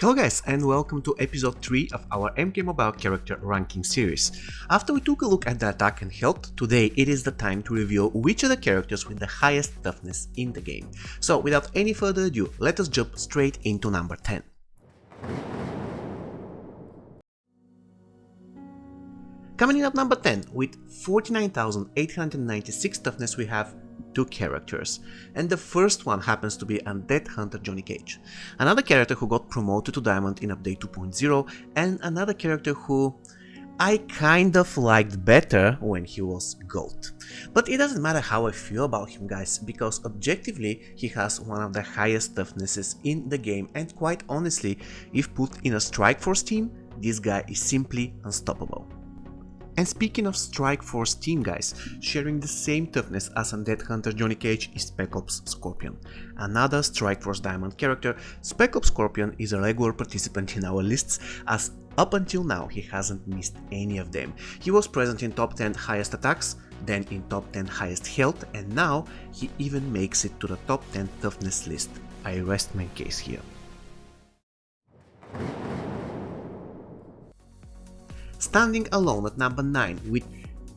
Hello guys and welcome to episode 3 of our MK Mobile character ranking series. After we took a look at the attack and health, today it is the time to reveal which are the characters with the highest toughness in the game. So without any further ado, let us jump straight into number 10. Coming in at number 10 with 49,896 toughness we have two characters, and the first one happens to be Undead Hunter Johnny Cage, another character who got promoted to Diamond in update 2.0 and another character who I kind of liked better when he was GOAT. But it doesn't matter how I feel about him guys, because objectively he has one of the highest toughnesses in the game, and quite honestly, if put in a Strike Force team, this guy is simply unstoppable. And speaking of Strike Force team guys, sharing the same toughness as Undead Hunter Johnny Cage is Spec Ops Scorpion. Another Strike Force Diamond character, Spec Ops Scorpion is a regular participant in our lists, as up until now he hasn't missed any of them. He was present in top 10 highest attacks, then in top 10 highest health, and now he even makes it to the top 10 toughness list. I rest my case here. Standing alone at number 9 with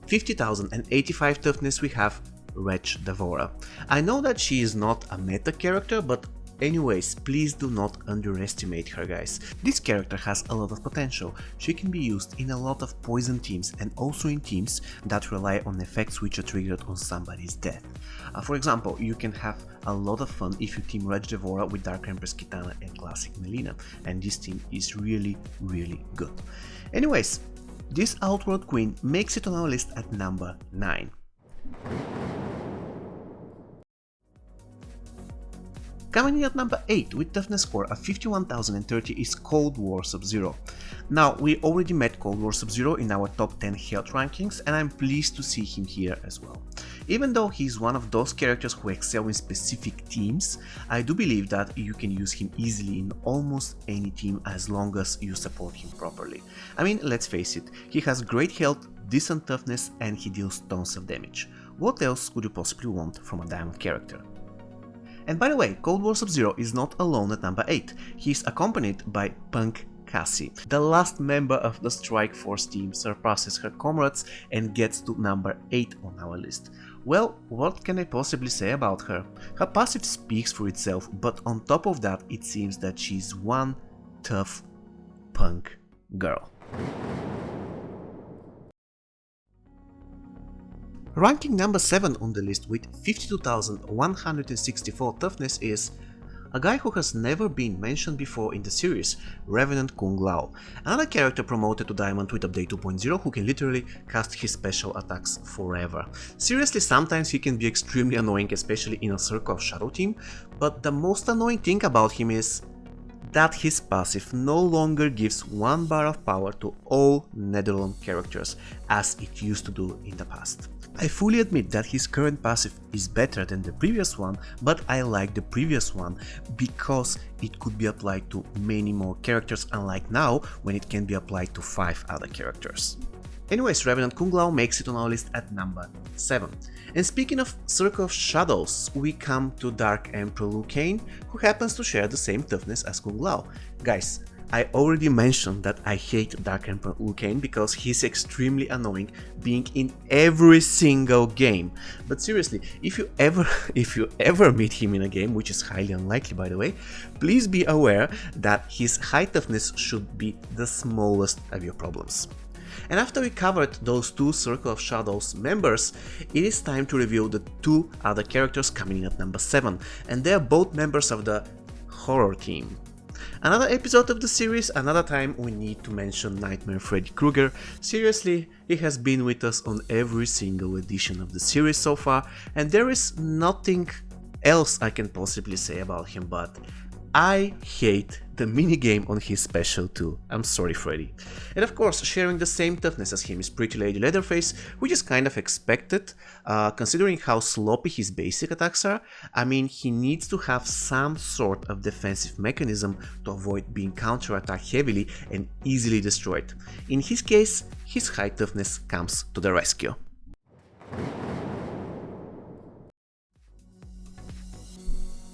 50,085 toughness we have WRetch Devourer. I know that she is not a meta character, but anyways, please do not underestimate her guys. This character has a lot of potential. She can be used in a lot of poison teams and also in teams that rely on effects which are triggered on somebody's death. For example, you can have a lot of fun if you team WRetch Devourer with Dark Empress Kitana and Classic Melina, and this team is really good. Anyways, this Outworld Queen makes it on our list at number 9. Coming in at number 8 with toughness score of 51,030 is Cold War Sub-Zero. Now, we already met Cold War Sub-Zero in our top 10 health rankings, and I'm pleased to see him here as well. Even though he's one of those characters who excel in specific teams, I do believe that you can use him easily in almost any team as long as you support him properly. I mean, let's face it, he has great health, decent toughness, and he deals tons of damage. What else could you possibly want from a diamond character? And by the way, Cold War Sub-Zero is not alone at number 8, he's accompanied by Punk Cassie. The last member of the Strike Force team surpasses her comrades and gets to number 8 on our list. Well, what can I possibly say about her? Her passive speaks for itself, but on top of that it seems that she's one tough punk girl. Ranking number 7 on the list with 52,164 toughness is a guy who has never been mentioned before in the series, Revenant Kung Lao, another character promoted to Diamond with update 2.0 who can literally cast his special attacks forever. Seriously, sometimes he can be extremely annoying, especially in a Circle of Shadow team, but the most annoying thing about him is that his passive no longer gives 1 bar of power to all Netherland characters, as it used to do in the past. I fully admit that his current passive is better than the previous one, but I like the previous one because it could be applied to many more characters, unlike now when it can be applied to 5 other characters. Anyways, Revenant Kung Lao makes it on our list at number 7. And speaking of Circle of Shadows, we come to Dark Emperor Liu Kang, who happens to share the same toughness as Kung Lao. Guys, I already mentioned that I hate Dark Emperor Liu Kang because he's extremely annoying, being in every single game. But seriously, if you ever meet him in a game, which is highly unlikely by the way, please be aware that his high toughness should be the smallest of your problems. And after we covered those 2 Circle of Shadows members, it is time to reveal the 2 other characters coming in at number 7, and they are both members of the horror team. Another episode of the series, another time we need to mention Nightmare Freddy Krueger. Seriously, he has been with us on every single edition of the series so far, and there is nothing else I can possibly say about him, but I hate the minigame on his special too. I'm sorry, Freddy. And of course, sharing the same toughness as him is Pretty Lady Leatherface, which is kind of expected, considering how sloppy his basic attacks are. I mean, he needs to have some sort of defensive mechanism to avoid being counterattacked heavily and easily destroyed. In his case, his high toughness comes to the rescue.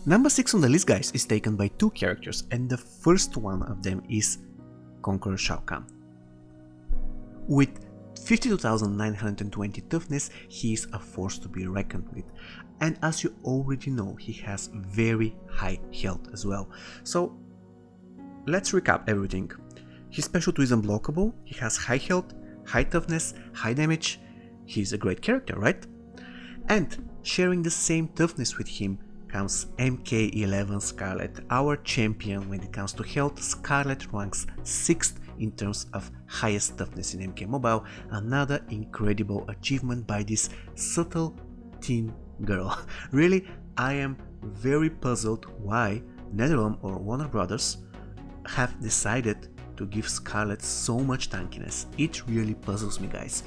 Number 6 on the list, guys, is taken by two characters, and the first one of them is Conqueror Shao Kahn. With 52,920 toughness, he is a force to be reckoned with, and as you already know, he has very high health as well. So let's recap everything. His special 2 is unblockable, he has high health, high toughness, high damage. He's a great character, right? And sharing the same toughness with him comes MK11 Scarlett, our champion when it comes to health. Scarlett ranks 6th in terms of highest toughness in MK Mobile, another incredible achievement by this subtle teen girl. Really, I am very puzzled why NetherRealm or Warner Brothers have decided to give Scarlett so much tankiness. It really puzzles me, guys.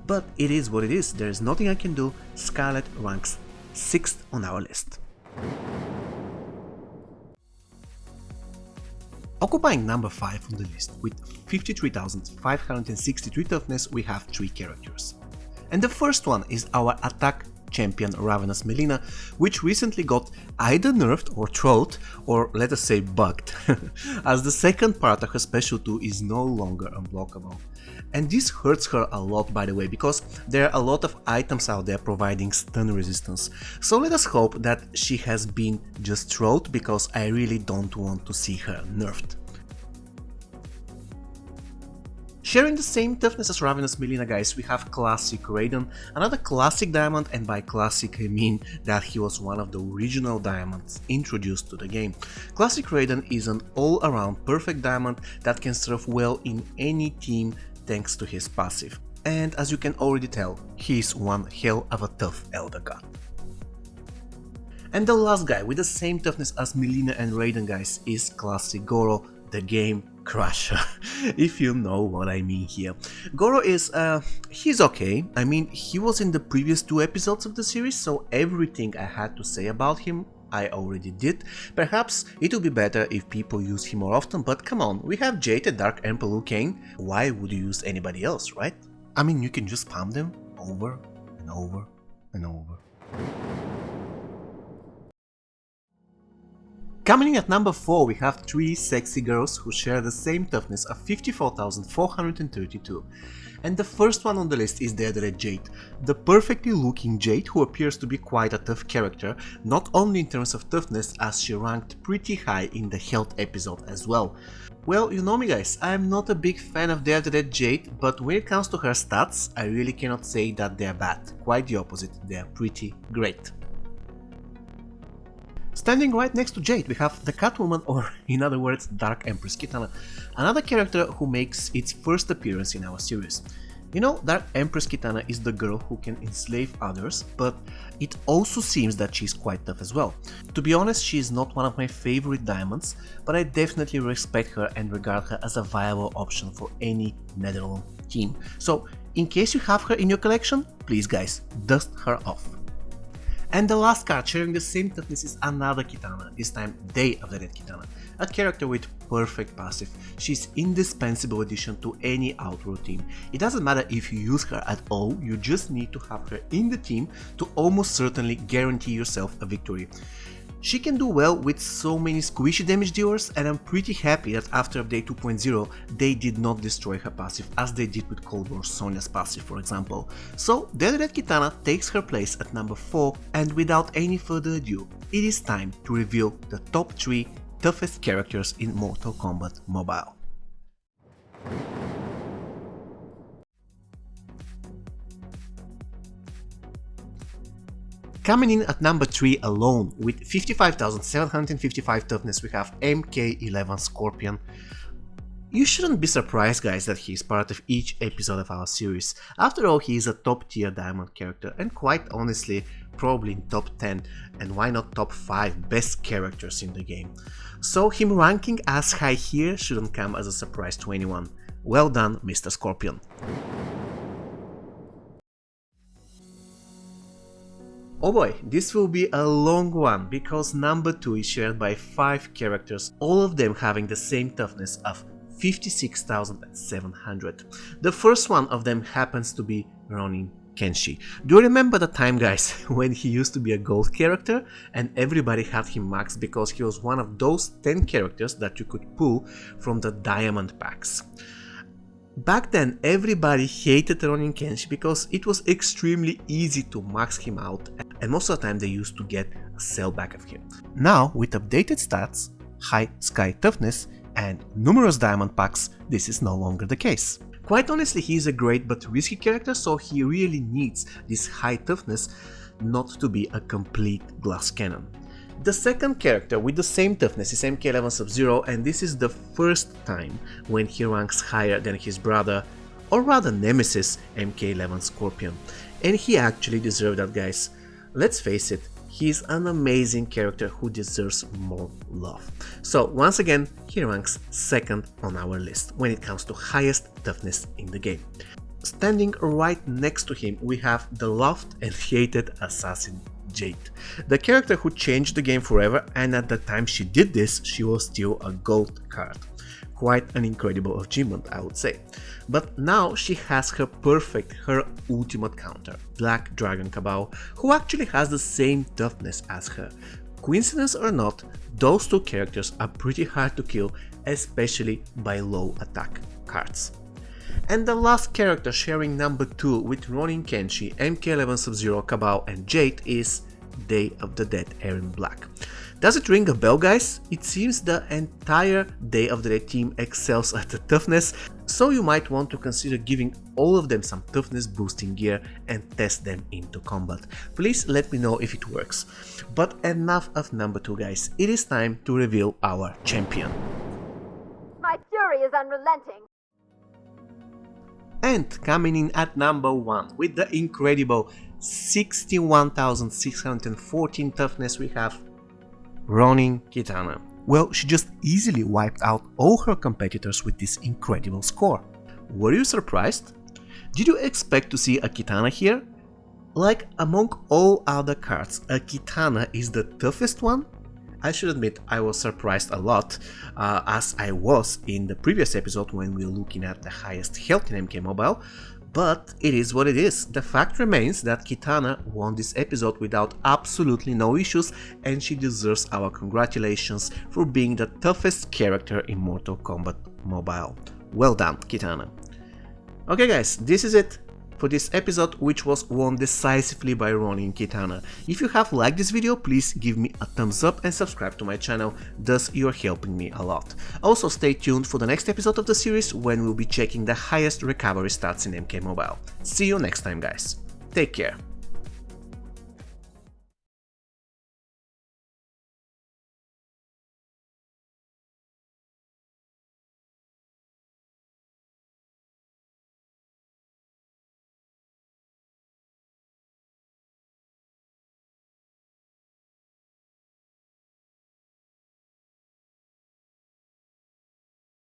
But it is what it is, there is nothing I can do. Scarlett ranks 6th on our list. Occupying number 5 on the list with 53,563 toughness, we have 3 characters. And the first one is our attack champion Ravenous Melina, which recently got either nerfed or trolled, or let us say bugged, as the second part of her special 2 is no longer unblockable. And this hurts her a lot, by the way, because there are a lot of items out there providing stun resistance. So let us hope that she has been just trolled, because I really don't want to see her nerfed. Sharing the same toughness as Ravenous Melina, guys, we have Classic Raiden, another classic diamond, and by classic I mean that he was one of the original diamonds introduced to the game. Classic Raiden is an all-around perfect diamond that can serve well in any team thanks to his passive. And as you can already tell, he is one hell of a tough Elder God. And the last guy with the same toughness as Melina and Raiden, guys, is Classic Goro, the game crusher, if you know what I mean here. Goro is, he's okay. I mean, he was in the previous 2 episodes of the series, so everything I had to say about him I already did. Perhaps it would be better if people use him more often, but come on, we have Jade and Dark Emperor Liu Kang. Why would you use anybody else, right? I mean, you can just spam them over and over and over. Coming in at number 4, we have 3 sexy girls who share the same toughness of 54,432. And the first one on the list is WRetch Jade, the perfectly looking Jade who appears to be quite a tough character, not only in terms of toughness as she ranked pretty high in the health episode as well. Well, you know me, guys, I'm not a big fan of WRetch Jade, but when it comes to her stats, I really cannot say that they're bad. Quite the opposite, they're pretty great. Standing right next to Jade, we have the Catwoman, or in other words, Dark Empress Kitana, another character who makes its first appearance in our series. You know, Dark Empress Kitana is the girl who can enslave others, but it also seems that she's quite tough as well. To be honest, she is not one of my favorite diamonds, but I definitely respect her and regard her as a viable option for any NetherRealm team. So, in case you have her in your collection, please guys, dust her off. And the last card sharing the same toughness is another Kitana, this time Day of the Dead Kitana, a character with perfect passive. She's indispensable addition to any Outlaw team. It doesn't matter if you use her at all, you just need to have her in the team to almost certainly guarantee yourself a victory. She can do well with so many squishy damage dealers, and I'm pretty happy that after update 2.0 they did not destroy her passive as they did with Cold War Sonya's passive, for example. So WRetch Kitana takes her place at number 4, and without any further ado, it is time to reveal the top 3 toughest characters in Mortal Kombat Mobile. Coming in at number 3 alone, with 55,755 toughness, we have MK11 Scorpion. You shouldn't be surprised, guys, that he is part of each episode of our series. After all, he is a top tier diamond character, and quite honestly, probably in top 10, and why not top 5 best characters in the game. So him ranking as high here shouldn't come as a surprise to anyone. Well done, Mr. Scorpion. Oh boy, this will be a long one, because number 2 is shared by 5 characters, all of them having the same toughness of 56,700. The first one of them happens to be Ronin Kenshi. Do you remember the time, guys, when he used to be a gold character and everybody had him maxed because he was one of those 10 characters that you could pull from the diamond packs? Back then everybody hated Ronin Kenshi because it was extremely easy to max him out, and most of the time they used to get a sell back of him. Now, with updated stats, high sky toughness, and numerous diamond packs, this is no longer the case. Quite honestly, he is a great but risky character, so he really needs this high toughness not to be a complete glass cannon. The second character with the same toughness is MK11 Sub-Zero, and this is the first time when he ranks higher than his brother, or rather nemesis, MK11 Scorpion. And he actually deserved that, guys. Let's face it, he's an amazing character who deserves more love. So once again, he ranks second on our list when it comes to highest toughness in the game. Standing right next to him, we have the loved and hated assassin Jade, the character who changed the game forever, and at the time she did this, she was still a gold card. Quite an incredible achievement, I would say. But now she has her ultimate counter, Black Dragon Cabal, who actually has the same toughness as her. Coincidence or not, those two characters are pretty hard to kill, especially by low attack cards. And the last character sharing number 2 with Ronin Kenshi, MK11 Sub-Zero, Cabal and Jade is Day of the Dead Aaron Black. Does it ring a bell, guys? It seems the entire Day of the Dead team excels at the toughness, so you might want to consider giving all of them some toughness boosting gear and test them into combat. Please let me know if it works. But enough of number 2, guys, it is time to reveal our champion. My fury is unrelenting. And coming in at number 1 with the incredible 61,614 toughness, we have Ronin Kitana. Well, she just easily wiped out all her competitors with this incredible score. Were you surprised? Did you expect to see a Kitana here? Like, among all other cards, a Kitana is the toughest one? I should admit I was surprised a lot, as I was in the previous episode when we were looking at the highest health in MK Mobile, but it is what it is. The fact remains that Kitana won this episode without absolutely no issues, and she deserves our congratulations for being the toughest character in Mortal Kombat Mobile. Well done, Kitana. Okay guys, this is it for this episode, which was won decisively by Ronin Kitana. If you have liked this video, please give me a thumbs up and subscribe to my channel, thus you're helping me a lot. Also stay tuned for the next episode of the series when we'll be checking the highest recovery stats in MK Mobile. See you next time, guys. Take care.